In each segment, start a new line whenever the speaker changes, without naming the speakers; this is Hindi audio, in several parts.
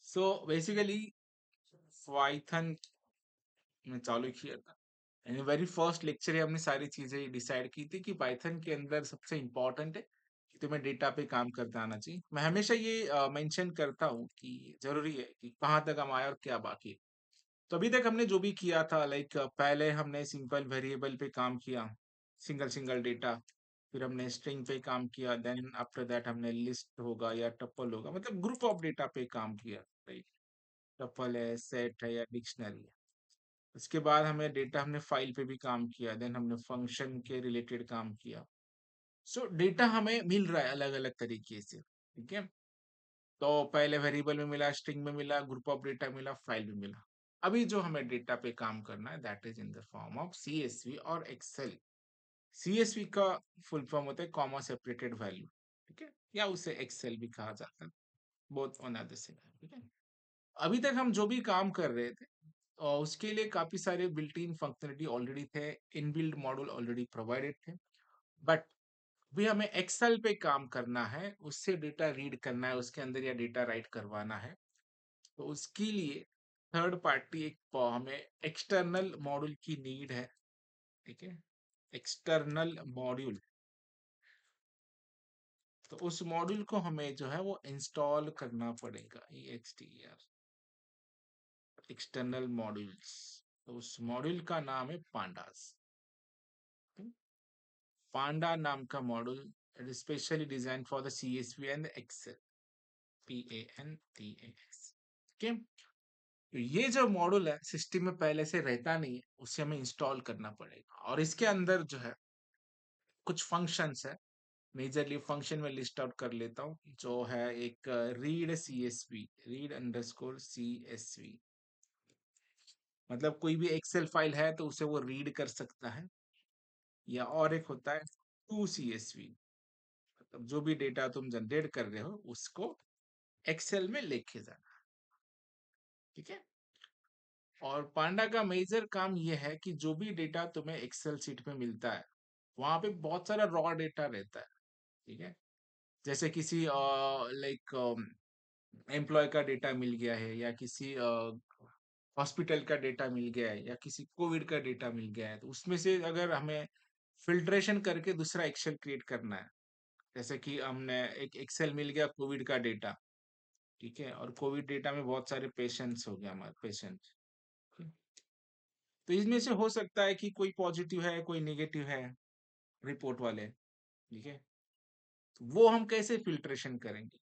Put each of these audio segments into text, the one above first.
सो बेसिकली पाइथन में चालू किया था। एंड वेरी फर्स्ट लेक्चर ही हमने सारी चीजें डिसाइड की थी कि पाइथन के अंदर सबसे इम्पोर्टेंट है कि तुम्हें डेटा पे काम करते आना चाहिए। मैं हमेशा ये मेंशन करता हूँ कि जरूरी है कि कहाँ तक हम आए और क्या बाकी है। तो अभी तक हमने जो भी किया था, लाइक पहले हमने सिंपल वेरिएबल पे काम किया, सिंगल सिंगल डेटा। फिर हमने स्ट्रिंग पे काम किया, देन आफ्टर दैट हमने लिस्ट होगा या टपल होगा, मतलब ग्रुप ऑफ डेटा पे काम किया। लाइक टपल है, सेट है या डिक्शनरी है। उसके बाद हमें डेटा, हमने फाइल पे भी काम किया, देन हमने फंक्शन के रिलेटेड काम किया। सो डेटा हमें मिल रहा है अलग अलग तरीके से, ठीक है। तो पहले वेरिएबल में मिला, स्ट्रिंग में मिला, ग्रुप ऑफ डेटा मिला, फाइल में मिला। अभी जो हमें डेटा पे काम करना है that is in the form of CSV और एक्सेल। सीएसवी का फुल फॉर्म होता है कॉमा सेपरेटेड वैल्यू, ठीक है, या उसे एक्सेल भी कहा जाता है। बोथ ऑन द सेम, ठीक है। अभी तक हम जो भी काम कर रहे थे और उसके लिए काफी सारे बिल्ट इन फंक्शनलिटी ऑलरेडी थे, इनबिल्ट मॉड्यूल ऑलरेडी प्रोवाइडेड थे। बट भी हमें एक्सेल पे काम करना है, उससे डेटा रीड करना है उसके अंदर या डेटा राइट करवाना है। तो उसके लिए थर्ड पार्टी एक हमें एक्सटर्नल मॉड्यूल की नीड है, ठीक है। एक्सटर्नल मॉड्यूल, तो उस मॉड्यूल को हमें जो है वो इंस्टॉल करना पड़ेगा, EXTR, एक्सटर्नल मॉड्यूल्स। तो उस मॉड्यूल का नाम है पांडास। पांडा नाम का module, it is specially design for the CSV and Excel, PANDAS, ठीक है। तो ये जो मॉड्यूल है सिस्टम में पहले से रहता नहीं है, उसे हमें इंस्टॉल करना पड़ेगा। और इसके अंदर जो है कुछ फंक्शंस है, मेजरली फंक्शन में लिस्ट आउट कर लेता हूँ। जो है एक read CSV, read underscore CSV, मतलब कोई भी एक्सेल फाइल है तो उसे वो रीड कर सकता है। या और एक होता है टू CSV, मतलब जो भी डेटा तुम जनरेट कर रहे हो उसको एक्सेल में लेके जाना, ठीक है। और पांडा का मेजर काम ये है कि जो भी डेटा तुम्हें एक्सेल सीट में मिलता है वहां पे बहुत सारा रॉ डेटा रहता है, ठीक है। जैसे किसी लाइक एम्प्लॉय का डेटा मिल गया है, या किसी हॉस्पिटल का डेटा मिल गया है, या किसी कोविड का डेटा मिल गया है, तो उसमें से अगर हमें फिल्ट्रेशन करके दूसरा एक्सेल क्रिएट करना है, जैसे कि हमने एक एक्सेल मिल गया कोविड का डेटा, ठीक है, और कोविड डेटा में बहुत सारे पेशेंट्स हो गए, हमारे पेशेंट। तो इसमें से हो सकता है कि कोई पॉजिटिव है कोई नेगेटिव है, रिपोर्ट वाले, ठीक है। तो वो हम कैसे फिल्ट्रेशन करेंगे?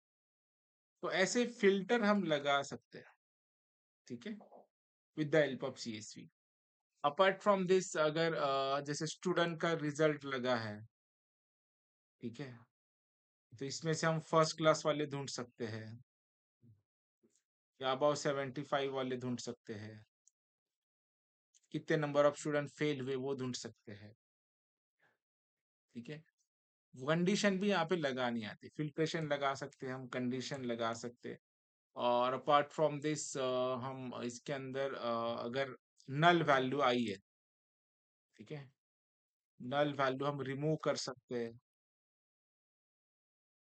तो ऐसे फिल्टर हम लगा सकते हैं, ठीक है, with the help of CSV। Apart from this, अगर जैसे स्टूडेंट का रिजल्ट लगा है, ठीक है, तो इसमें से हम फर्स्ट क्लास वाले ढूंढ सकते हैं, या अबाउ 75 वाले ढूंढ सकते हैं, कितने नंबर ऑफ स्टूडेंट फेल हुए वो ढूंढ सकते हैं, ठीक है। कंडीशन भी यहाँ पे लगानी आती, फिल्ट्रेशन लगा सकते हैं हम, कंडीशन लगा सकते हैं। और अपार्ट फ्रॉम दिस हम इसके अंदर अगर नल वैल्यू आई है, ठीक है, नल वैल्यू हम रिमूव कर सकते हैं,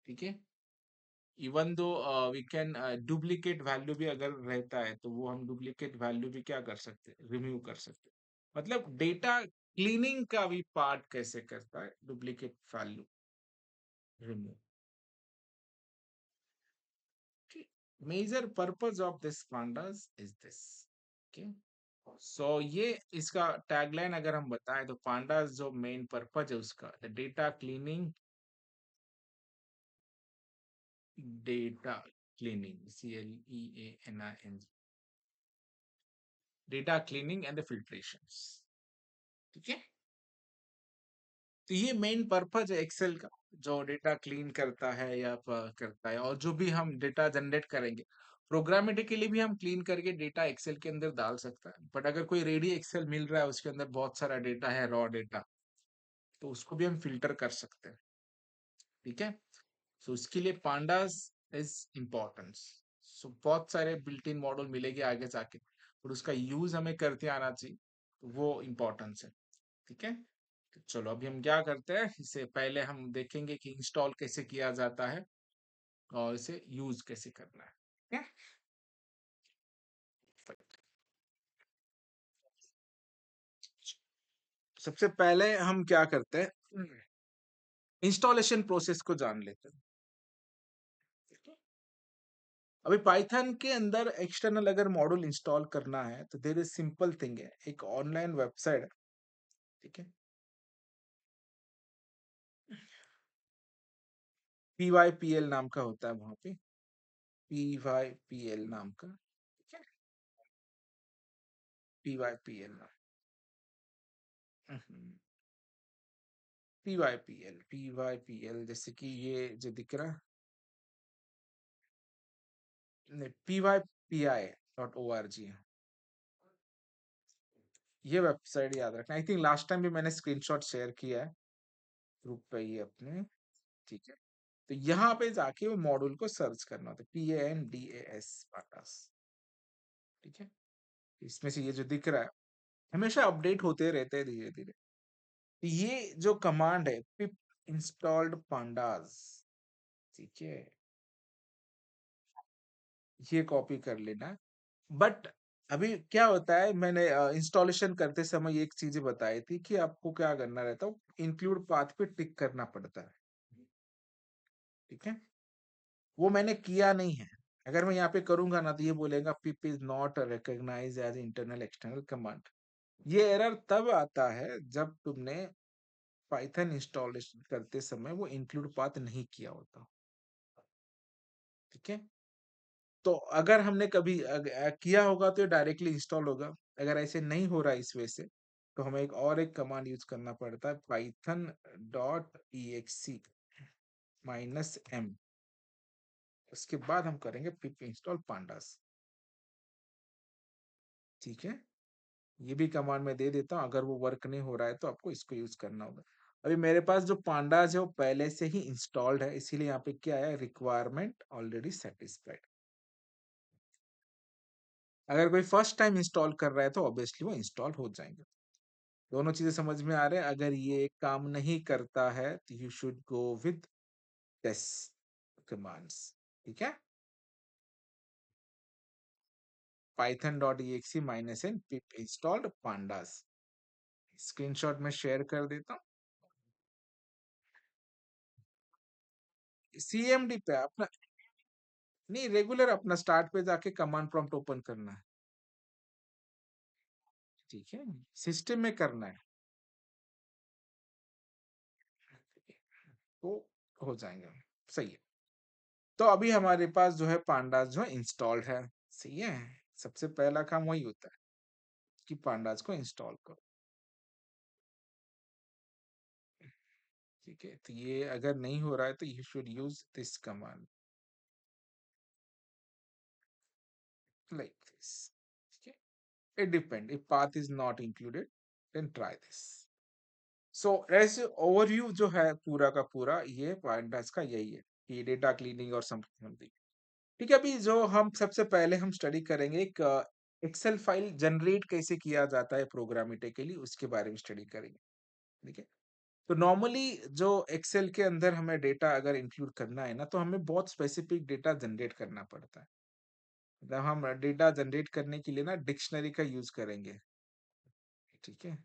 ठीक है। Even though we can duplicate value भी अगर रहता है तो वो हम डुप्लीकेट वैल्यू भी क्या कर सकते हैं, रिमूव कर सकते हैं। मतलब डेटा क्लीनिंग का भी पार्ट कैसे करता है duplicate value remove. Major purpose of this pandas is this, okay. So ये इसका टैगलाइन अगर हम बताएं तो पांडास जो मेन पर्पज है उसका, data cleaning, data cleaning, CLEANING, data cleaning and the filtrations, ठीक है। तो ये मेन पर्पज है एक्सेल का, जो डेटा क्लीन करता है या करता है। और जो भी हम डेटा जनरेट करेंगे प्रोग्रामेटिकली भी हम क्लीन करके डेटा एक्सेल के अंदर डाल सकता है। बट अगर कोई रेडी एक्सेल मिल रहा है उसके अंदर बहुत सारा डेटा है, रॉ डेटा, तो उसको भी हम फिल्टर कर सकते हैं, ठीक है। सो उसके लिए पांडास इज इम्पोर्टेंस। सो बहुत सारे बिल्ट इन मॉडल मिलेंगे आगे जाके, और उसका यूज हमें करते आना चाहिए, तो वो इम्पोर्टेंस है, ठीक है। तो चलो अभी हम क्या करते हैं, इसे पहले हम देखेंगे कि इंस्टॉल कैसे किया जाता है और इसे यूज कैसे करना है, ठीक है? सबसे पहले हम क्या करते हैं, इंस्टॉलेशन प्रोसेस को जान लेते हैं। अभी पाइथन के अंदर एक्सटर्नल अगर मॉड्यूल इंस्टॉल करना है तो देयर इज सिंपल थिंग है, एक ऑनलाइन वेबसाइट है, ठीक है, PYPL नाम का होता है वहां पे, PYPL नाम का, ठीक है, PYPL नाम, PYPL जैसे कि ये जो दिख रहा है, PYPI.org, ये वेबसाइट याद रखना। आई थिंक लास्ट टाइम भी मैंने स्क्रीनशॉट शेयर किया है ग्रुप पे ही अपने, ठीक है। तो यहाँ पे जाके वो मॉड्यूल को सर्च करना होता है, PANDAS, पांडास, ठीक है। इसमें से ये जो दिख रहा है हमेशा अपडेट होते रहते हैं धीरे धीरे। तो ये जो कमांड है, पिप इंस्टॉल्ड पांडास, ठीक है, ये कॉपी कर लेना है। बट अभी क्या होता है, मैंने इंस्टॉलेशन करते समय एक चीज बताई थी कि आपको क्या करना रहता है, इंक्लूड पाथ पे टिक करना पड़ता है, ठीक है। वो मैंने किया नहीं है। अगर मैं यहाँ पे करूंगा ना तो ये बोलेगा pip is not recognize as internal external command. ये एरर तब आता है जब तुमने पाइथन इंस्टॉलेशन करते समय वो इंक्लूड पाथ नहीं किया होता, ठीक है। तो अगर हमने कभी किया होगा तो ये डायरेक्टली इंस्टॉल होगा। अगर ऐसे नहीं हो रहा इस वजह से, तो हमें एक कमांड यूज करना पड़ता है, python.exe -m, उसके बाद हम करेंगे पिप इंस्टॉल पांडास, ठीक है। ये भी कमांड में दे देता हूँ, अगर वो वर्क नहीं हो रहा है तो आपको इसको यूज करना होगा। अभी मेरे पास जो पांडास है वो पहले से ही इंस्टॉल्ड है, इसीलिए यहाँ पे क्या है, रिक्वायरमेंट ऑलरेडी सेटिस्फाइड। अगर कोई फर्स्ट टाइम इंस्टॉल कर रहा है तो ऑब्वियसली वो इंस्टॉल हो जाएंगे। दोनों चीजें समझ में आ रहे हैं। अगर ये काम नहीं करता है तो you should go with this commands, ठीक है। python.exe -n pip installed pandas, screenshot में शेयर कर देता हूँ। CMD पे अपना नहीं, रेगुलर अपना स्टार्ट पे जाके कमांड प्रॉम्प्ट ओपन करना है, ठीक है, सिस्टम में करना है, तो हो जाएंगे, सही है। तो अभी हमारे पास जो है पांडास जो इंस्टॉल्ड है, सही है। सबसे पहला काम वही होता है कि पांडास को इंस्टॉल करो, ठीक है। तो ये अगर नहीं हो रहा है तो you should use this command like this, ठीक है। It depend, if path is not included then try this. So ऐसे ओवरव्यू जो है पूरा का पूरा ये पांडास का यही है कि डेटा क्लीनिंग और समथिंग, ठीक है। अभी जो हम सबसे पहले हम स्टडी करेंगे एक एक्सेल फाइल जनरेट कैसे किया जाता है प्रोग्रामेटिकली, उसके बारे में स्टडी करेंगे, ठीक है। तो नॉर्मली जो एक्सेल के अंदर हमें डेटा अगर इंक्लूड करना है ना, तो हमें बहुत स्पेसिफिक डेटा जनरेट करना पड़ता है। मतलब हम डेटा जनरेट करने के लिए ना डिक्शनरी का यूज करेंगे, ठीक है।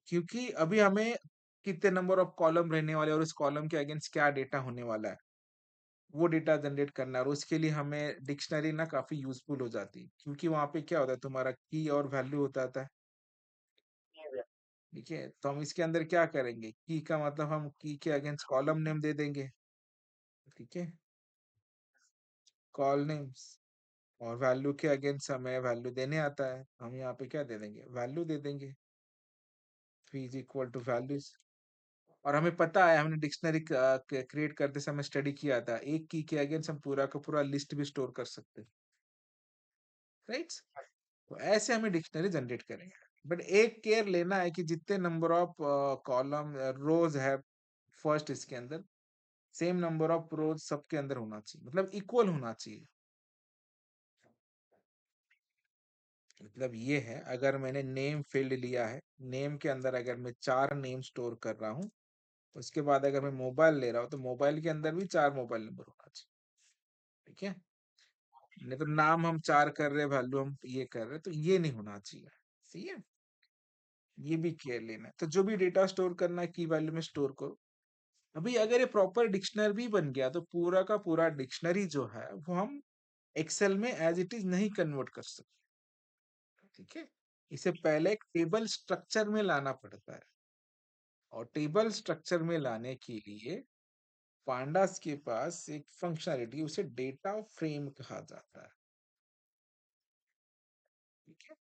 क्योंकि अभी हमें कितने नंबर ऑफ कॉलम रहने वाले और उस कॉलम के अगेंस्ट क्या डेटा होने वाला है, वो डेटा जनरेट करना है। और उसके लिए हमें डिक्शनरी ना काफी यूजफुल हो जाती है, क्योंकि वहां पे क्या होता है, तुम्हारा की और वैल्यू होता है, ठीक है। तो हम इसके अंदर क्या करेंगे, की का मतलब हम की के अगेंस्ट कॉलम नेम दे देंगे, ठीक है, कॉल नेम्स। और वैल्यू के अगेंस्ट हमें वैल्यू देने आता है, हम यहाँ पे क्या दे देंगे, वैल्यू दे देंगे, P is equal to values. और हमें पता है, हमने डिक्शनरी क्रिएट करते समय स्टडी किया था, एक की के अगेंस्ट हम पूरा का पूरा लिस्ट भी स्टोर कर सकते हैं, राइट। तो ऐसे हमें डिक्शनरी जनरेट करेंगे। बट एक केयर लेना है कि जितने नंबर ऑफ कॉलम रोज है फर्स्ट इसके अंदर, सेम नंबर ऑफ रोज सबके अंदर होना चाहिए, मतलब इक्वल होना चाहिए। मतलब ये है, अगर मैंने नेम फील्ड लिया है, नेम के अंदर अगर मैं 4 नेम स्टोर कर रहा हूँ, उसके बाद अगर मैं मोबाइल ले रहा हूँ तो मोबाइल के अंदर भी 4 मोबाइल नंबर होना चाहिए, ठीक है। नहीं तो नाम हम 4 कर रहे हैं, वैल्यू हम ये कर रहे हैं, तो ये नहीं होना चाहिए, सही है। ये भी केयर लेना है। तो जो भी डेटा स्टोर करना है की वैल्यू में स्टोर करो। अभी अगर ये प्रॉपर डिक्शनरी बन गया तो पूरा का पूरा डिक्शनरी जो है वो हम एक्सेल में एज इट इज नहीं कन्वर्ट कर सकते। ठीक है, इसे पहले एक टेबल स्ट्रक्चर में लाना पड़ता है, और टेबल स्ट्रक्चर में लाने के लिए पांडास के पास एक फंक्शनलिटी, उसे डेटा फ्रेम कहा जाता है। ठीक है,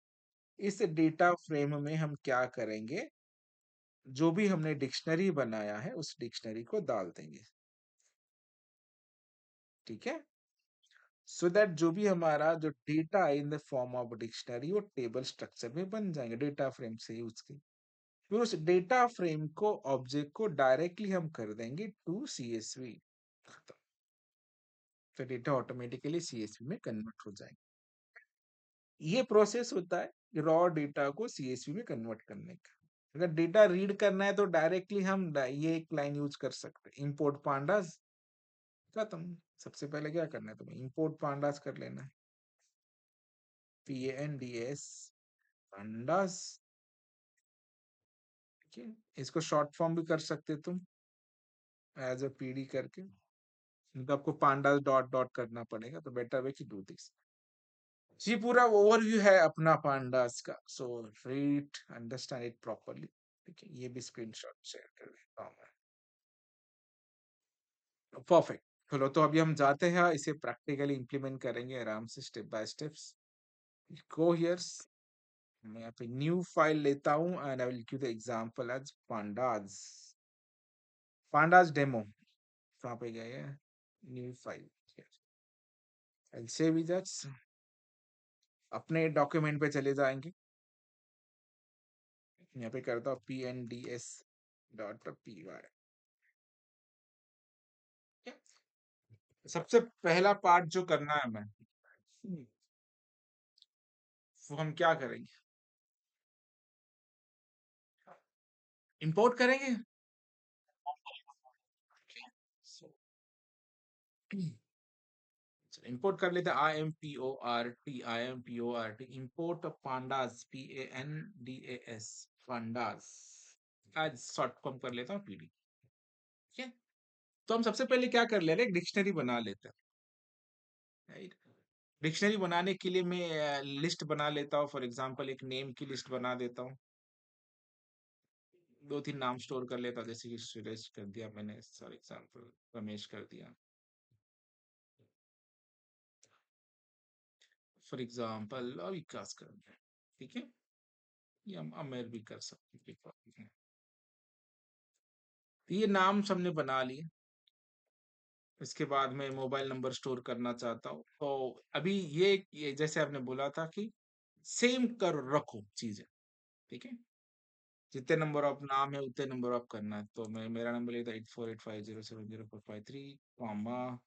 इस डेटा फ्रेम में हम क्या करेंगे, जो भी हमने डिक्शनरी बनाया है उस डिक्शनरी को डाल देंगे। ठीक है, सो दैट जो भी हमारा जो data in the form of dictionary वो टेबल स्ट्रक्चर में बन जाएंगे डेटा फ्रेम से यूज के। फिर उस डेटा फ्रेम को ऑब्जेक्ट को डायरेक्टली हम कर देंगे टू सीएसवी, तो डेटा ऑटोमेटिकली सीएसवी में कन्वर्ट हो जाएंगे। ये प्रोसेस होता है रॉ डेटा को सीएसवी में कन्वर्ट करने का। अगर डेटा रीड करना है तो डायरेक्टली हम ये एक लाइन यूज कर सकते हैं, इंपोर्ट पांडास। खत्म। सबसे पहले क्या करना है तुम्हें, इंपोर्ट पांडास कर लेना है, PANDAS पांडास। ठीक है, इसको शॉर्ट फॉर्म भी कर सकते तुम एज अ PD करके, तो आपको पांडास डॉट डॉट करना पड़ेगा, तो बेटर वे कि डू दिस। ये पूरा ओवरव्यू है अपना पांडास का, so read understand it properly. ठीक है, ये भी स्क्रीनशॉट शेयर कर देता हूँ मैं। परफेक्ट। चलो तो अभी हम जाते हैं, इसे प्रैक्टिकली इंप्लीमेंट करेंगे आराम से, step by steps. Go here's, मैं यहाँ पे न्यू फाइल लेता हूँ and I will give the example as pandas, pandas demo. कहाँ पे गए हैं, new file, I save it as, अपने डॉक्यूमेंट पे चले जाएंगे। यहाँ पे करता हूँ PNDS.py। सबसे पहला पार्ट जो करना है मैं, वो हम क्या करेंगे, इंपोर्ट करेंगे। इंपोर्ट कर लेते हैं, IMPORT, import pandas, PANDAS, pandas आज शॉर्ट फॉर्म कर लेता हूँ PD। ठीक है, तो हम सबसे पहले क्या कर ले रहे हैं, डिक्शनरी बना लेते हैं। राइट, डिक्शनरी बनाने के लिए मैं लिस्ट बना लेता हूँ, फॉर एग्जांपल एक नेम की लिस्ट बना देता हूँ, दो तीन नाम स्टोर कर लेता हूँ, जैसे कि सुरेश कर दिया मैंने, फॉर एग्जांपल रमेश कर दिया, फॉर एग्जांपल विकास कर दिया। ठीक है, ये हम अमेर भी कर सकते हैं, कोई प्रॉब्लम नहीं। तो ये नाम सबने बना लिए। इसके बाद मैं मोबाइल नंबर स्टोर करना चाहता हूँ, तो अभी ये जैसे आपने बोला था कि सेम कर रखो चीजें। ठीक है, जितने नंबर ऑफ नाम है उतने नंबर ऑफ करना है, तो मैं मेरा नंबर लेता 8485070453, कॉमा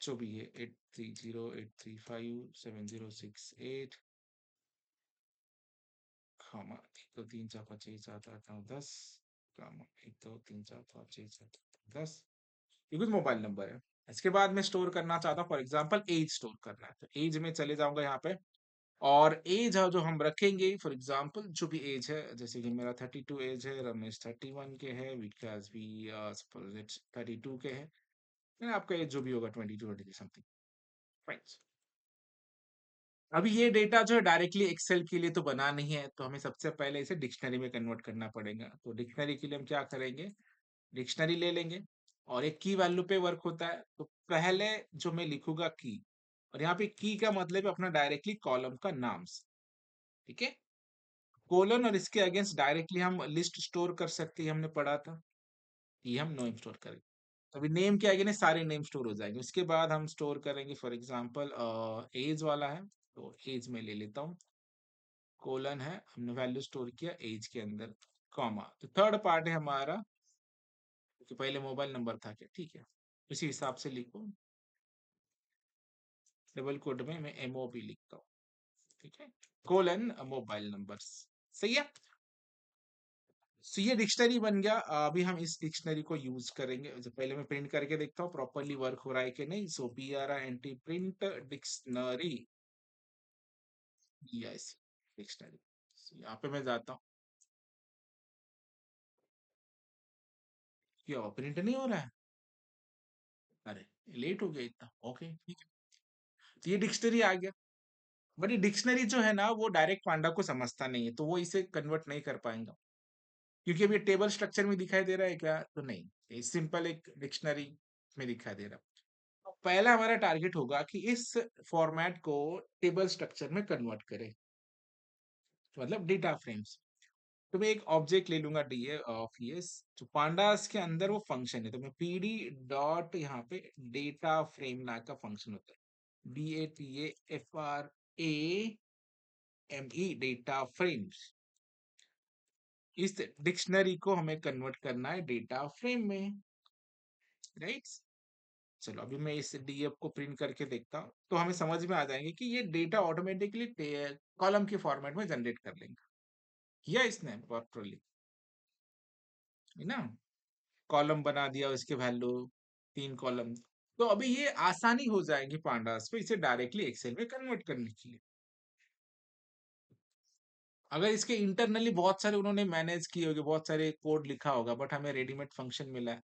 जो भी है 8308357068, कॉमा 1 2 3 4 5 6 7 8 9 10, कॉमा 1 2 3 4 5 6 7 8 9 10, ये कुछ मोबाइल नंबर है। इसके बाद मैं स्टोर करना चाहता हूँ, फॉर एग्जांपल एज स्टोर करना है, तो एज में चले जाऊंगा यहाँ पे, और एज है जो हम रखेंगे, फॉर एग्जांपल जो भी एज है, जैसे कि मेरा 32 एज है, रमेश 31 के है, विकास भी 32 के है, आपका एज जो भी होगा 22 समथिंग। फाइन। अभी ये डेटा जो है डायरेक्टली एक्सेल के लिए तो बना नहीं है, तो हमें सबसे पहले इसे डिक्शनरी में कन्वर्ट करना पड़ेगा। तो डिक्शनरी के लिए हम क्या करेंगे, डिक्शनरी ले लेंगे, और एक की वैल्यू पे वर्क होता है, तो पहले जो मैं लिखूंगा की, और यहाँ पे की का मतलब है अपना डायरेक्टली कॉलम का नाम से। ठीक है, कोलन और इसके अगेंस्ट डायरेक्टली हम लिस्ट स्टोर कर सकते हैं, हमने पढ़ा था, ये हम नेम स्टोर करेंगे। तो अभी नेम के अगेंस्ट सारे नेम स्टोर हो जाएंगे। उसके बाद हम स्टोर करेंगे, फॉर एग्जांपल एज वाला है, तो एज में ले लेता हूँ, कोलन है, हमने वैल्यू स्टोर किया एज के अंदर, कॉमा, तो थर्ड पार्ट है हमारा, क्योंकि पहले मोबाइल नंबर था क्या, ठीक है, उसी हिसाब से लिखो, डबल कोड में मैं MOB लिखता हूँ। ठीक है, कोलन मोबाइल नंबर, सही है। सो ये डिक्शनरी बन गया। अभी हम इस डिक्शनरी को यूज करेंगे, जो पहले मैं प्रिंट करके देखता हूँ प्रॉपरली वर्क हो रहा है कि नहीं। सो PRINT print dictionary, yes dictionary, यहाँ पे मैं जाता हूँ, क्या प्रिंट नहीं हो रहा है? अरे लेट हो गया इतना, ओके ठीक है। तो ये डिक्शनरी आ गया, बट ये डिक्शनरी जो है ना वो डायरेक्ट पांडा को समझता नहीं है, तो वो इसे कन्वर्ट नहीं कर पाएंगा, क्योंकि अब ये टेबल स्ट्रक्चर में दिखाई दे रहा है क्या, तो नहीं, ये सिंपल एक डिक्शनरी में दिखाई दे रहा है। तो पहला हमारा टारगेट होगा कि इस फॉर्मेट को टेबल स्ट्रक्चर में कन्वर्ट करें, मतलब डेटा फ्रेम्स। तो मैं एक ऑब्जेक्ट ले लूंगा डी ए ऑफ एस, तो पांडास के अंदर वो फंक्शन है, तो मैं पीडी डॉट यहाँ पे डेटा फ्रेम नाम का फंक्शन होता है, DATAFRAME, डेटा फ्रेम्स। इस डिक्शनरी को हमें कन्वर्ट करना है डेटा फ्रेम में, राइट। चलो अभी मैं इस डीएफ को प्रिंट करके देखता हूँ, तो हमें समझ में आ जाएंगे कि ये डेटा ऑटोमेटिकली कॉलम के फॉर्मेट में जनरेट कर लेंगे, किया इसने प्रॉपरली, है ना। कॉलम बना दिया उसके वैल्यू, 3 कॉलम। तो अभी ये आसानी हो जाएगी पांडास पे इसे डायरेक्टली एक्सेल में कन्वर्ट करने के लिए। अगर इसके इंटरनली बहुत सारे उन्होंने मैनेज किए होंगे, बहुत सारे कोड लिखा होगा, बट हमें रेडीमेड फंक्शन मिला है,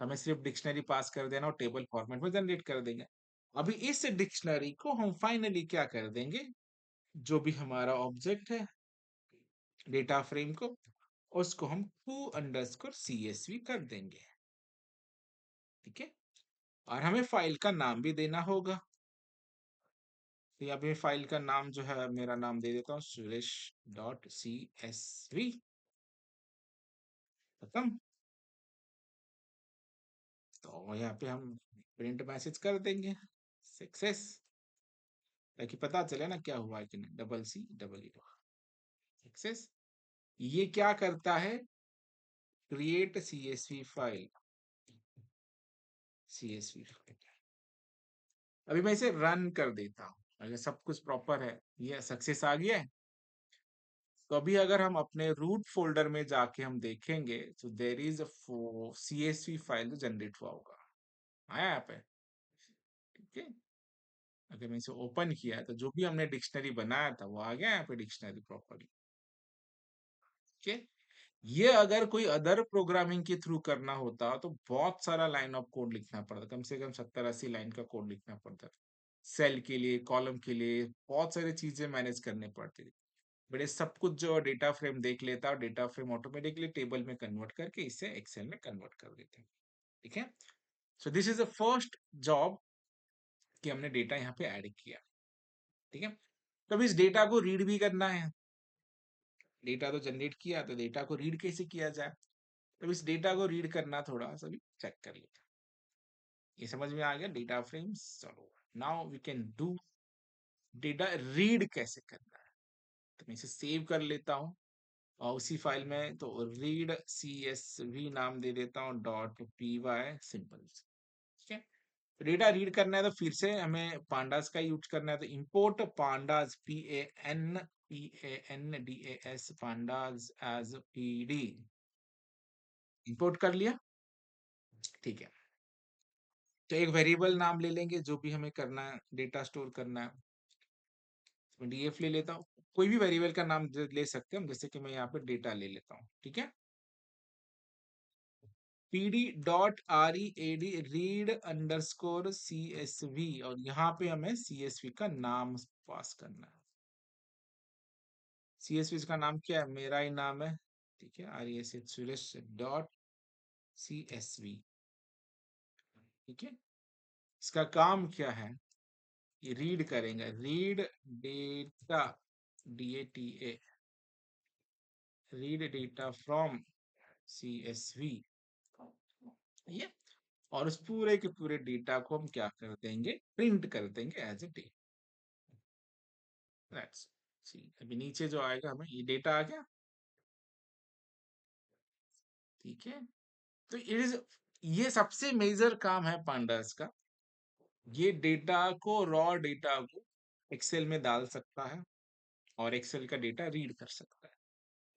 हमें सिर्फ डिक्शनरी पास कर देना और टेबल फॉर्मेट में जनरेट कर देंगे। अभी इस डिक्शनरी को हम फाइनली क्या कर देंगे, जो भी हमारा ऑब्जेक्ट है डेटा फ्रेम को, उसको हम to_csv कर देंगे, ठीक है। और हमें फाइल का नाम भी देना होगा, तो यहाँ पे फाइल का नाम जो है, मेरा नाम दे देता हूँ suresh.csv, खत्म। तो यहाँ पे हम प्रिंट मैसेज कर देंगे सक्सेस, ताकि पता चले ना क्या हुआ है कि नहीं, CC सक्सेस। ये क्या करता है, create CSV file, CSV file. अभी मैं इसे रन कर देता हूँ, अगर सब कुछ प्रॉपर है, ये सक्सेस आ गया है। तो अभी अगर हम अपने रूट फोल्डर में जाके हम देखेंगे, तो there is a CSV file जो जनरेट हुआ होगा, आया यहाँ पे, ठीक है। अगर मैं इसे ओपन किया तो जो भी हमने डिक्शनरी बनाया था वो आ गया यहाँ पे डिक्शनरी प्रॉपरली, ठीक है। ये अगर कोई अदर प्रोग्रामिंग के थ्रू करना होता तो बहुत सारा लाइन ऑफ कोड लिखना पड़ता, कम से कम 70-80 लाइन का कोड लिखना पड़ता, सेल के लिए, कॉलम के लिए, बहुत सारी चीजें मैनेज करने पड़ती थी। बट ये सब कुछ जो डेटा फ्रेम देख लेता और डेटा फ्रेम ऑटोमेटिकली टेबल में कन्वर्ट करके इसे एक्सेल में कन्वर्ट कर देते हैं, ठीक है। So this is the first job कि हमने डेटा यहाँ पे ऐड किया, ठीक है। तो अब इस डेटा को रीड भी करना है, डेटा तो जनरेट किया, तो डेटा को रीड कैसे किया जाए, तो इस डेटा को रीड करना थोड़ा सा भी चेक कर लेते हैं। ये समझ में आ गया डेटा फ्रेम्स, चलो now we can do data read कैसे करना है। तो मैं इसे सेव कर लेता हूँ, और उसी फाइल में तो रीड CSV नाम दे देता हूँ .py सिंपल, ठीक है। डेटा रीड करना है तो फिर से हमें पांडास का यूज करना है, तो import pandas PANDAS pandas as PD, import कर लिया, ठीक है। तो एक वेरिएबल नाम ले लेंगे जो भी हमें करना है, डेटा स्टोर करना है, तो DF ले लेता हूँ, कोई भी वेरिएबल का नाम ले सकते हैं हम, जैसे कि मैं यहाँ पे डेटा ले लेता हूँ, ठीक है। PD.READ read_CSV, और यहाँ पे हमें CSV का नाम पास करना है। CSV का नाम क्या है, मेरा ही नाम है, ठीक है, RESH.CSV, ठीक है। इसका काम क्या है, ये रीड करेंगे, read data, DATA, read data from CSV, ये, और उस पूरे के पूरे डेटा को हम क्या कर देंगे, प्रिंट कर देंगे as a data, that's see. अभी नीचे जो आएगा हमें ये डेटा आ गया, ठीक है। तो इट इज, ये सबसे मेजर काम है पांडास का, ये डेटा को, रॉ डेटा को एक्सेल में डाल सकता है और एक्सेल का डेटा रीड कर सकता है।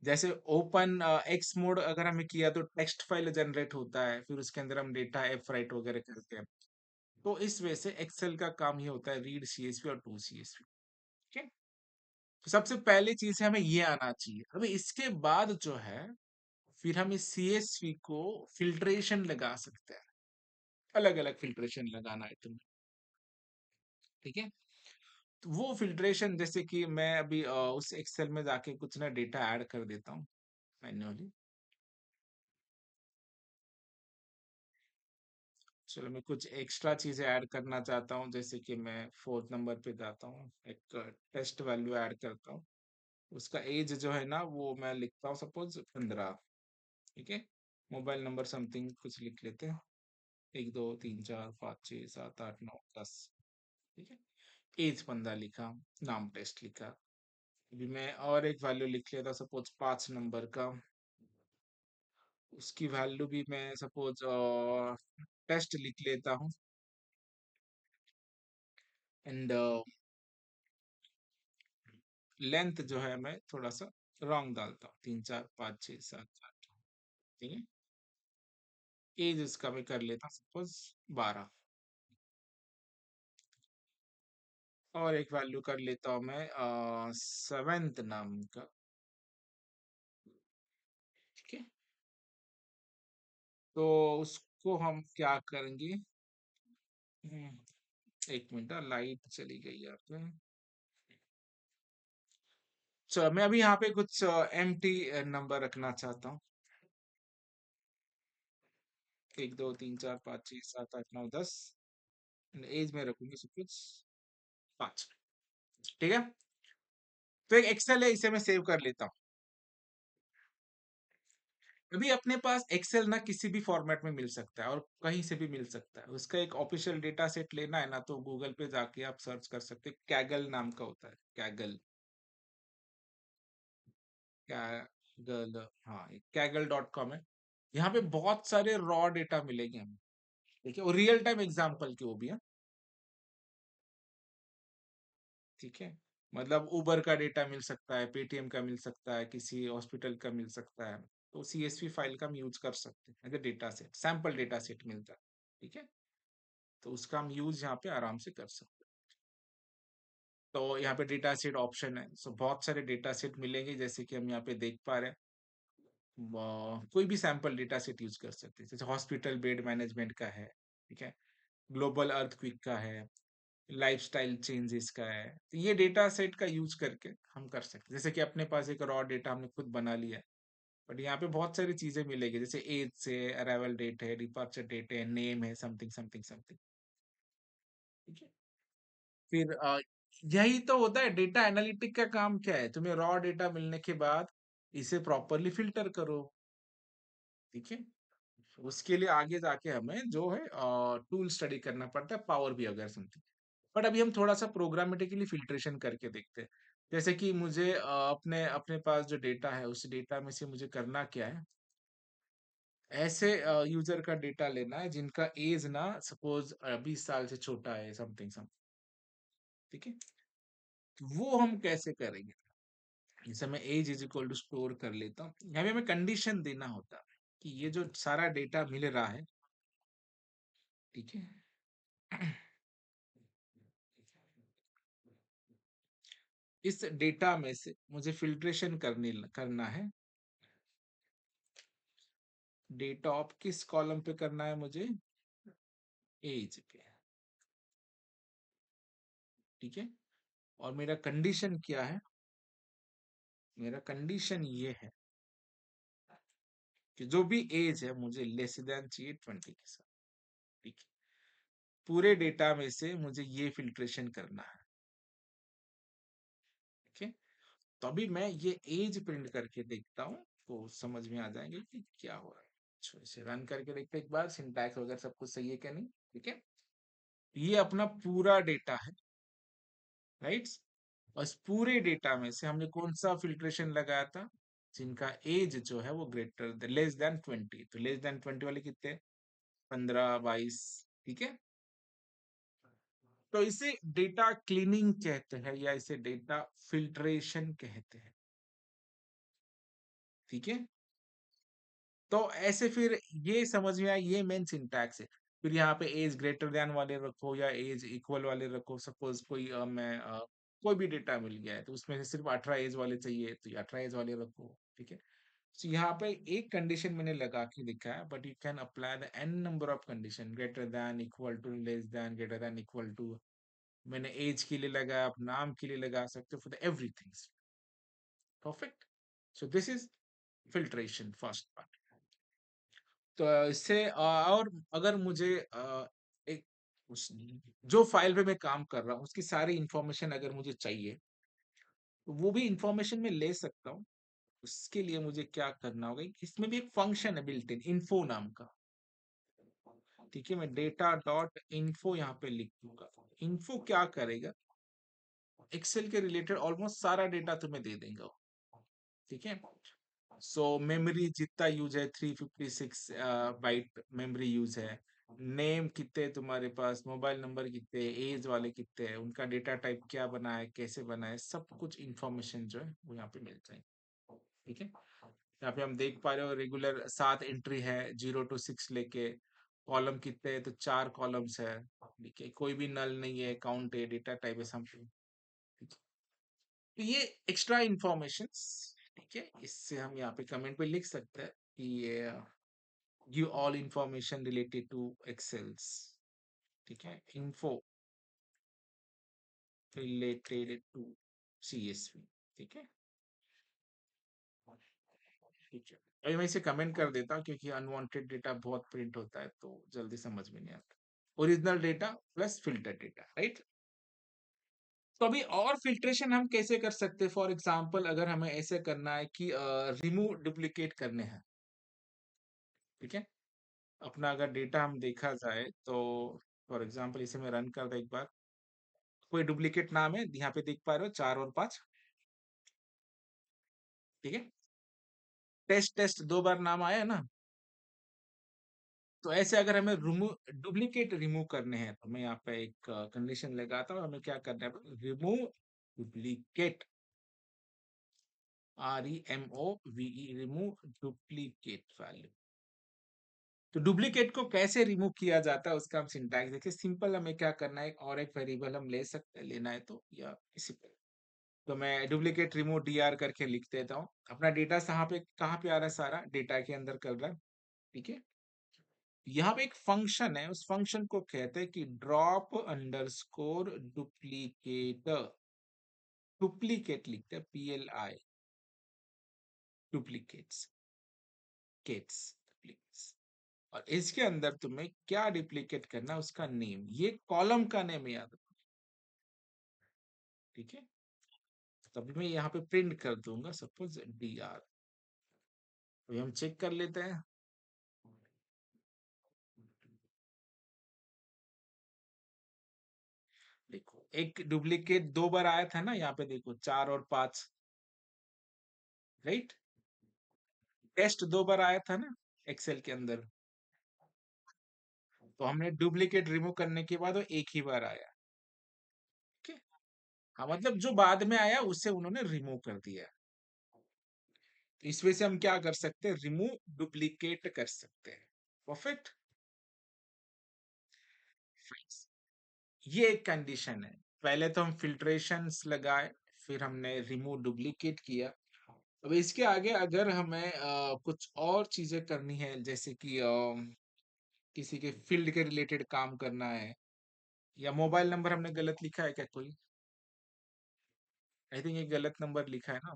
जैसे ओपन एक्स मोड अगर हमें किया तो टेक्स्ट फाइल जनरेट होता है, फिर उसके अंदर हम डेटा एफ राइट वगैरह करते हैं, तो इस वजह से एक्सेल का काम ये होता है रीड CSV और टू CSV, ठीक है। सबसे पहली चीज है हमें ये आना चाहिए। अभी इसके बाद जो है फिर हम इस सीएसवी को फिल्ट्रेशन लगा सकते हैं। अलग अलग फिल्ट्रेशन लगाना है तुम्हें, ठीक है। तो वो फिल्ट्रेशन जैसे कि मैं अभी उस एक्सेल में जाके कुछ ना डेटा ऐड कर देता हूँ मैन्युअली। चलो मैं कुछ एक्स्ट्रा चीजें ऐड करना चाहता हूँ, जैसे कि मैं फोर्थ नंबर पे जाता हूँ, एक टेस्ट वैल्यू ऐड करता हूँ। उसका एज जो है ना वो मैं लिखता हूँ सपोज 15, ठीक है। मोबाइल नंबर समथिंग कुछ लिख लेते हैं, 1 2 3 4 5 6 7 8 9 10, ठीक है। एज 15 लिखा, नाम टेस्ट लिखा। अभी मैं और एक वैल्यू लिख लेता सपोज 5 नंबर का, उसकी वैल्यू भी मैं सपोज टेस्ट लिख लेता हूँ। एंड लेंथ जो है मैं थोड़ा सा रॉन्ग डालता हूँ, 3 4 5 6 7 8, ठीक है। एज इसका मैं कर लेता सपोज 12, और एक वैल्यू कर लेता हूँ मैं 7th नाम का, ठीक है। तो उसको हम क्या करेंगे, एक मिनट, लाइट चली गई यहाँ पे। चलो मैं अभी यहाँ पे कुछ एम टी नंबर रखना चाहता हूँ, 1 2 3 4 5 6 7 8 9 10। एज में रखूंगी सब कुछ 5, ठीक है। तो एक एक्सेल है, इसे मैं सेव कर लेता हूँ। अभी अपने पास एक्सेल ना किसी भी फॉर्मेट में मिल सकता है और कहीं से भी मिल सकता है। उसका एक ऑफिशियल डेटा सेट लेना है ना, तो गूगल पे जाके आप सर्च कर सकते हैं, कैगल नाम का होता है, कैगल, कैगल, हाँ कैगल.com है। यहाँ पे बहुत सारे रॉ डेटा मिलेंगे हमें, ठीक है, और रियल टाइम एग्जाम्पल के वो भी है, ठीक है। मतलब उबर का डेटा मिल सकता है, पेटीएम का मिल सकता है, किसी हॉस्पिटल का मिल सकता है। तो सीएसवी फाइल का हम यूज कर सकते हैं अगर data set, sample data set मिलता है, ठीक है। तो उसका हम यूज यहाँ पे आराम से कर सकते हैं। तो यहाँ पे डेटा सेट ऑप्शन है, सो बहुत सारे डेटा सेट मिलेंगे, जैसे कि हम यहाँ पे देख पा रहे हैं। कोई भी सैंपल डेटा सेट यूज कर सकते हैं, जैसे हॉस्पिटल बेड मैनेजमेंट का है, ठीक है, ग्लोबल अर्थक्वेक का है, लाइफस्टाइल चेंजेस का है। तो ये डेटा सेट का यूज करके हम कर सकते हैं, जैसे कि अपने पास एक रॉ डेटा हमने खुद बना लिया है, बट यहाँ पे बहुत सारी चीजें मिलेगी, जैसे एज से अराइवल डेट है, डिपार्चर डेट है, नेम है, समथिंग समथिंग समथिंग, ठीक है। फिर यही तो होता है डेटा एनालिटिक का काम। क्या है, तुम्हें रॉ डेटा मिलने के बाद इसे प्रॉपरली फिल्टर करो, ठीक है। उसके लिए आगे जाके हमें जो है टूल स्टडी करना पड़ता है, पावर भी अगर समथिंग। बट अभी हम थोड़ा सा प्रोग्रामेटिकली फिल्ट्रेशन करके देखते हैं। जैसे कि मुझे अपने अपने पास जो डेटा है उस डेटा में से मुझे करना क्या है, ऐसे यूजर का डेटा लेना है जिनका एज ना सपोज 20 साल से छोटा है, समथिंग समथिंग, ठीक है। तो वो हम कैसे करेंगे, जैसे मैं as is equal to store कर लेता हूँ, यहाँ पे हमें कंडीशन देना होता है कि ये जो सारा डेटा मिल रहा है, ठीक है, इस डेटा में से मुझे फिल्ट्रेशन करना है। डेटा ऑफ किस कॉलम पे करना है मुझे, एज पे, ठीक है। और मेरा कंडीशन क्या है, मेरा कंडीशन ये है कि जो भी एज है मुझे लेस देन चाहिए 20 के साथ, ठीक है। पूरे डेटा में से मुझे ये फिल्ट्रेशन करना है, ठीक है। तो अभी मैं ये एज प्रिंट करके देखता हूँ, तो समझ में आ जाएंगे कि क्या हो रहा है। अच्छा, इसे रन करके देखते हैं एक बार, सिंटैक्स वगैरह सब कुछ सही है क्या नहीं, ठीक है। ये अपना पूरा डेटा है, राइट। और इस पूरे डेटा में से हमने कौन सा फिल्ट्रेशन लगाया था, जिनका एज जो है वो ग्रेटर लेस देन 20, तो लेस देन 20 वाले कितने, 15 22, ठीक है। तो इसे डेटा क्लीनिंग कहते हैं या इसे डेटा फिल्ट्रेशन कहते हैं, ठीक है। तो ऐसे फिर ये समझ में आया, ये मेन सिंटैक्स है। फिर यहाँ पे एज ग्रेटर देन वाले रखो या एज इक्वल वाले रखो, सपोज कोई कोई भी डेटा मिल गया है तो उसमें से सिर्फ 18 एज वाले चाहिए तो ये 18 एज वाले रखो, ठीक है। तो यहाँ पे एक कंडीशन मैंने लगा के लिखा है, but you can apply the n number of condition, greater than, equal to, less than, greater than, equal to. मैंने एज के लिए लगाया, आप नाम के लिए लगा सकते हो, for the everything. Perfect. So this is filtration, first part. तो इससे और अगर मुझे एक जो फाइल पे मैं काम कर रहा हूँ उसकी सारी इंफॉर्मेशन अगर मुझे चाहिए तो वो भी इंफॉर्मेशन मैं ले सकता हूँ। उसके लिए मुझे क्या करना होगा, इसमें भी एक फंक्शन है बिल्ट इन, इन्फो नाम का। ठीक है, मैं डेटा डॉट इन्फो यहाँ पे लिख दूंगा। इन्फो क्या करेगा, एक्सेल के रिलेटेड ऑलमोस्ट सारा डेटा तुम्हें दे देगा। ठीक है, सो मेमोरी जितना यूज है, 356 बाइट मेमोरी यूज है। नेम कितने तुम्हारे पास, मोबाइल नंबर कितने, एज वाले कितने हैं, उनका डेटा टाइप क्या बना है, कैसे बना है, सब कुछ इंफॉर्मेशन जो है वो यहाँ पे मिल जाएगी। ठीक है, यहाँ पे हम देख पा रहे हो रेगुलर 7 एंट्री है, 0 to 6 लेके। कॉलम कितने हैं, तो 4 कॉलम्स है। ठीक है, कोई भी नल नहीं है, काउंट है, डेटा टाइप है, समथिंग। तो ये एक्स्ट्रा इंफॉर्मेशन, ठीक है, इससे हम यहाँ पे कमेंट पे लिख सकते हैं कि ये give all information related to Excels. ठीक है, इन्फो रिलेटेड टू सीएसवी। ठीक है, ठीक है। अभी मैं इसे कमेंट कर देता हूँ क्योंकि अनवांटेड डेटा बहुत प्रिंट होता है तो जल्दी समझ में नहीं आता। Original data plus filter data, right. तो अभी और फिल्ट्रेशन हम कैसे कर सकते हैं, फॉर एग्जांपल अगर हमें ऐसे करना है कि रिमूव डुप्लीकेट करने हैं। ठीक है, अपना अगर डेटा हम देखा जाए तो फॉर एग्जांपल इसे मैं रन कर दे एक बार। कोई डुप्लीकेट नाम है यहाँ पे देख पा रहे हो, 4 और 5। ठीक है, टेस्ट टेस्ट 2 बार नाम आया है ना। तो ऐसे अगर हमें रिमूव डुप्लीकेट रिमूव करने हैं तो मैं यहाँ पे एक कंडीशन लगाता हूँ, हमें क्या करना है, remove duplicate, REMOVE, remove duplicate value. तो डुप्लीकेट को कैसे रिमूव किया जाता है उसका हम सिंटैक्स देखिए। सिंपल, हमें क्या करना है, और एक वेरिएबल हम ले सकते हैं, लेना है तो, या इसी पे। तो मैं डुप्लीकेट रिमूव DR करके लिख देता हूँ। अपना डेटा कहाँ पे आ रहा है, सारा डेटा के अंदर कर रहा है। ठीक है, यहाँ पे एक फंक्शन है, उस फंक्शन को कहते हैं कि ड्रॉप अंडरस्कोर डुप्लीकेट। डुप्लीकेट लिखते हैं PLI, डुप्लीकेट्स, केट्स, डुप्लीकेट्स। और इसके अंदर तुम्हें क्या डुप्लीकेट करना है, उसका नेम, ये कॉलम का नेम याद रखो। ठीक है, तभी मैं यहाँ पे प्रिंट कर दूंगा सपोज DR। अभी हम चेक कर लेते हैं। देखो, एक डुप्लीकेट 2 बार आया था ना, यहाँ पे देखो 4 और 5, राइट। टेस्ट 2 बार आया था ना एक्सेल के अंदर, तो हमने डुप्लीकेट रिमूव करने के बाद वो एक ही बार आया। ठीक है, हाँ, मतलब जो बाद में आया उससे उन्होंने रिमूव कर दिया। तो इस वजह से हम क्या कर सकते हैं, रिमूव डुप्लीकेट कर सकते हैं। परफेक्ट। ये एक कंडीशन है। पहले तो हम फिल्ट्रेशंस लगाए, फिर हमने रिमूव डुप्लीकेट किया। अब इसके आगे अगर हमें कुछ और चीजें करनी है, जैसे कि किसी के फील्ड के रिलेटेड काम करना है, या मोबाइल नंबर हमने गलत लिखा है क्या कोई, आई थिंक ये गलत नंबर लिखा है ना।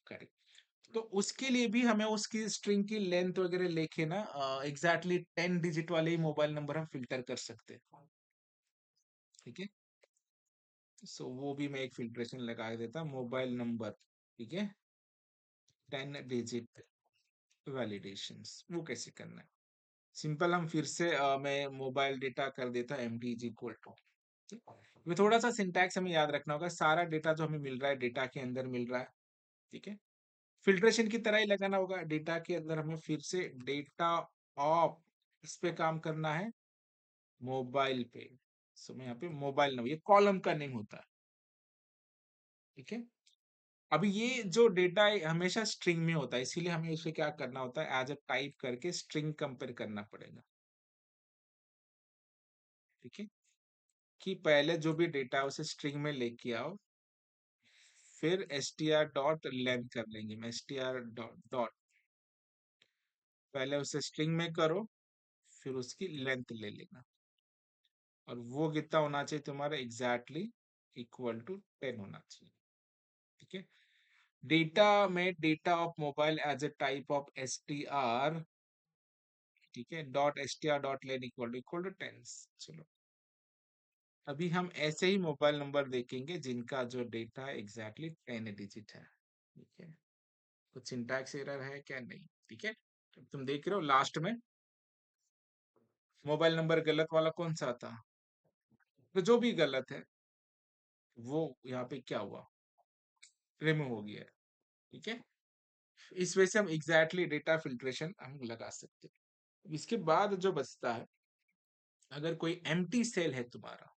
करेक्ट। तो उसके लिए भी हमें उसकी स्ट्रिंग की लेंथ वगैरह लेके ना एग्जैक्टली 10 डिजिट वाले ही मोबाइल नंबर हम फिल्टर कर सकते हैं। ठीक है, सो वो भी मैं एक फिल्ट्रेशन लगा देता, मोबाइल नंबर। ठीक है, 10 डिजिट वैलिडेशंस, वो कैसे करना है, सिंपल। हम फिर से मैं मोबाइल डेटा कर देता MD इज इक्वल टू। ये थोड़ा सा सिंटैक्स हमें याद रखना होगा, सारा डेटा जो हमें मिल रहा है डेटा के अंदर मिल रहा है। ठीक है, फिल्ट्रेशन की तरह ही लगाना होगा, डेटा के अंदर हमें फिर से डेटा ऑफ, इस पे काम करना है, मोबाइल पे। सो मैं यहाँ पे मोबाइल नंबर, ये कॉलम का नेम होता है। ठीक है, अभी ये जो डेटा है हमेशा स्ट्रिंग में होता है, इसीलिए हमें उसे क्या करना होता है, एज अ टाइप करके स्ट्रिंग कंपेयर करना पड़ेगा। ठीक है, कि पहले जो भी डेटा है उसे स्ट्रिंग में लेके आओ, फिर str डॉट लेंथ कर लेंगे। मैं str डॉट डॉट पहले उसे स्ट्रिंग में करो, फिर उसकी लेंथ ले लेना, और वो कितना होना चाहिए तुम्हारा, एग्जैक्टली इक्वल टू 10 होना चाहिए। ठीक है। डेटा में data of mobile as a type of str, ठीक है, dot str dot len equal to 10। चलो अभी हम ऐसे ही मोबाइल नंबर देखेंगे जिनका जो डेटा है एग्जैक्टली 10 डिजिट है। ठीक है, कुछ सिंटैक्स एरर है क्या, नहीं। ठीक है, तुम देख रहे हो लास्ट में मोबाइल नंबर गलत वाला कौन सा था, तो जो भी गलत है वो यहाँ पे क्या हुआ, रिमूव हो गया है। ठीक है, इस वजह से हम एग्जैक्टली डेटा फिल्ट्रेशन हम लगा सकते हैं। इसके बाद जो बचता है, अगर कोई एम्प्टी सेल है तुम्हारा,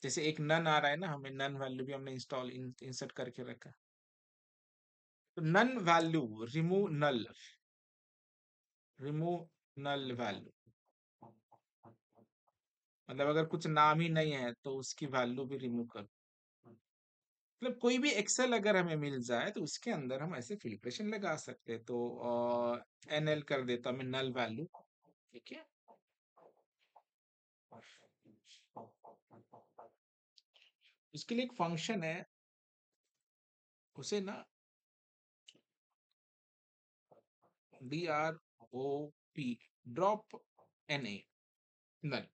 जैसे एक नन आ रहा है ना, हमें नन वैल्यू भी हमने इंसर्ट करके रखा है, तो नन वैल्यू, रिमूव नल, वैल्यू, मतलब अगर कुछ नाम ही नहीं है तो उसकी वैल्यू भी रिमूव कर, मतलब कोई भी एक्सेल अगर हमें मिल जाए तो उसके अंदर हम ऐसे फिल्ट्रेशन लगा सकते हैं। तो एनएल कर देता हूं मैं, नल वैल्यू। ठीक है, इसके लिए एक फंक्शन है, उसे ना DROP, ड्रॉप NA, नल,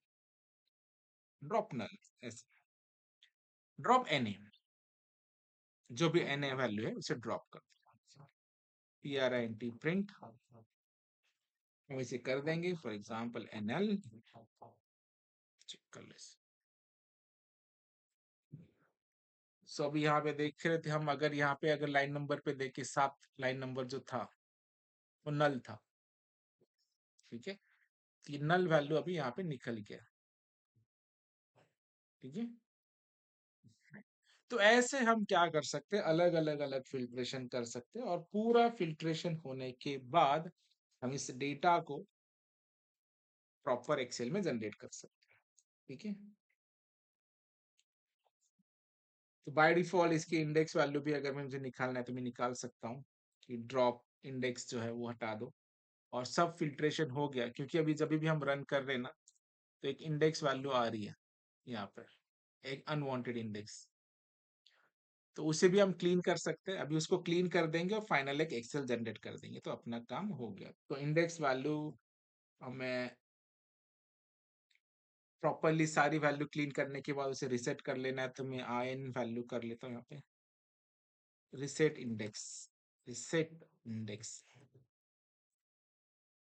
ड्रॉप नल, ऐसे ड्रॉप NA, जो भी NA वैल्यू है उसे ड्रॉप कर, PRINT प्रिंट, हम इसे कर देंगे फॉर एग्जांपल NL, चेक कर ले। सो अभी यहाँ पे देख रहे थे हम, अगर यहाँ पे अगर लाइन नंबर पे देखे, 7 लाइन नंबर जो था वो नल था। ठीक है, तो ये नल वैल्यू अभी यहाँ पे निकल गया। ठीक है, तो ऐसे हम क्या कर सकते हैं, अलग अलग अलग फिल्ट्रेशन कर सकते हैं, और पूरा फिल्ट्रेशन होने के बाद हम इस डेटा को प्रॉपर एक्सेल में जनरेट कर सकते हैं। ठीक है, तो बाय डिफॉल्ट इसकी इंडेक्स वैल्यू भी अगर मुझे निकालना है तो मैं निकाल सकता हूँ कि ड्रॉप इंडेक्स जो है वो हटा दो, और सब फिल्ट्रेशन हो गया, क्योंकि अभी जब भी हम रन कर रहे हैं ना, तो एक इंडेक्स वैल्यू आ रही है यहाँ पर, एक अनवांटेड इंडेक्स, तो उसे भी हम क्लीन कर सकते हैं। अभी उसको क्लीन कर देंगे और फाइनल एक एक्सेल जनरेट कर देंगे, तो अपना काम हो गया। तो इंडेक्स वैल्यू हमें प्रॉपरली सारी वैल्यू क्लीन करने के बाद उसे रिसेट कर लेना है, तो मैं IN वैल्यू कर लेता हूँ यहाँ पे, रिसेट इंडेक्स, रिसेट इंडेक्स।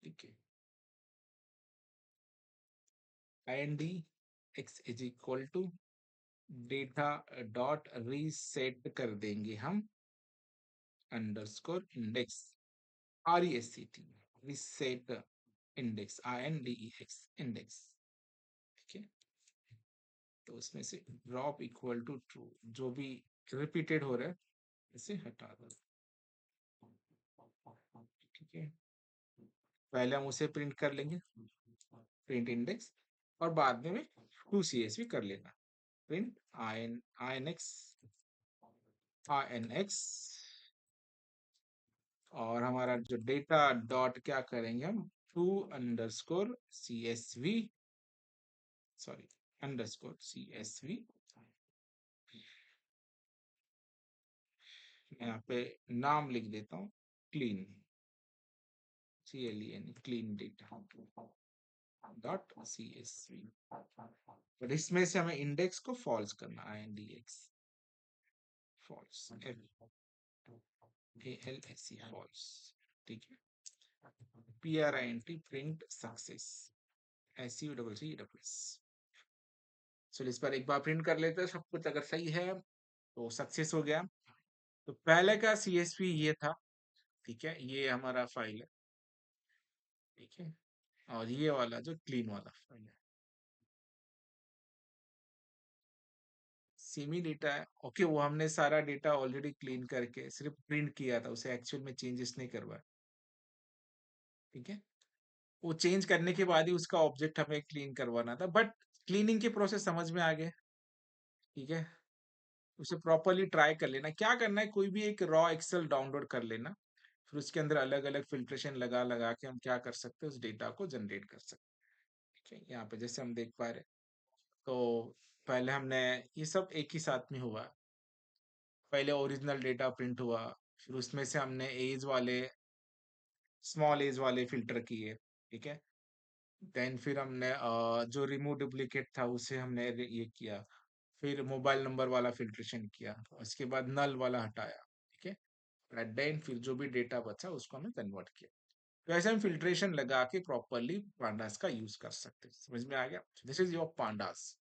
ठीक है, IND x is equal to data dot reset कर देंगे हम, underscore index, RESET, reset index, INDEX index. ठीक है, तो उसमें से ड्रॉप इक्वल टू ट्रू, जो भी रिपीटेड हो रहा है इसे हटा दो। ठीक है, पहले हम उसे प्रिंट कर लेंगे, प्रिंट इंडेक्स, और बाद में 2CSV कर लेना, प्रिंट INX, और हमारा जो डेटा डॉट क्या करेंगे हम, to_CSV, सॉरी _CSV, यहाँ पे नाम लिख देता हूँ clean, CLEN, clean data dot CSV, but इसमें से हमें इंडेक्स को फॉल्स करना, INDX फॉल्स, FALSE फॉल्स। ठीक है, PRINT प्रिंट सक्सेस, SUCCS। चलो इस पर एक बार प्रिंट कर लेते हैं, सब कुछ अगर सही है तो सक्सेस हो गया। तो पहले का CSV ये था, ठीक है, ये हमारा फाइल है। ठीक है, और ये वाला जो क्लीन वाला फाइल है, सेमी डेटा है। ओके, वो हमने सारा डेटा ऑलरेडी क्लीन करके सिर्फ प्रिंट किया था, उसे एक्चुअल में चेंजेस नहीं करवाया। ठीक है, वो चेंज करने के बाद ही उसका ऑब्जेक्ट हमें क्लीन करवाना था, बट क्लीनिंग के प्रोसेस समझ में आ गए, ठीक है? उसे प्रॉपर्ली ट्राई कर लेना। क्या करना है, कोई भी एक रॉ एक्सेल डाउनलोड कर लेना, फिर उसके अंदर अलग-अलग फ़िल्ट्रेशन लगा-लगा के हम क्या कर सकते हैं, उस डेटा को जनरेट कर सकते हैं, ठीक है? यहाँ पे जैसे हम देख पा रहे हैं, तो पहले हमने ये सब एक ही साथ में हुआ। पहले ओरिजिनल डेटा प्रिंट हुआ, फिर उसमें से हमने एज वाले, स्मॉल एज वाले फ़िल्टर किए, ठीक है? देन फिर हमने जो रिमूव डुप्लीकेट था उसे हमने ये किया, फिर मोबाइल नंबर वाला फ़िल्ट्रेशन किया, उसके बाद नल वाला हटाया, ठीक है? एट द एंड फिर जो भी डेटा बचा उसको हमने कन्वर्ट किया। तो ऐसे हम फ़िल्ट्रेशन लगा के प्रॉपर्ली पांडास का यूज़ कर सकते हैं। समझ में आ गया? This is your pandas.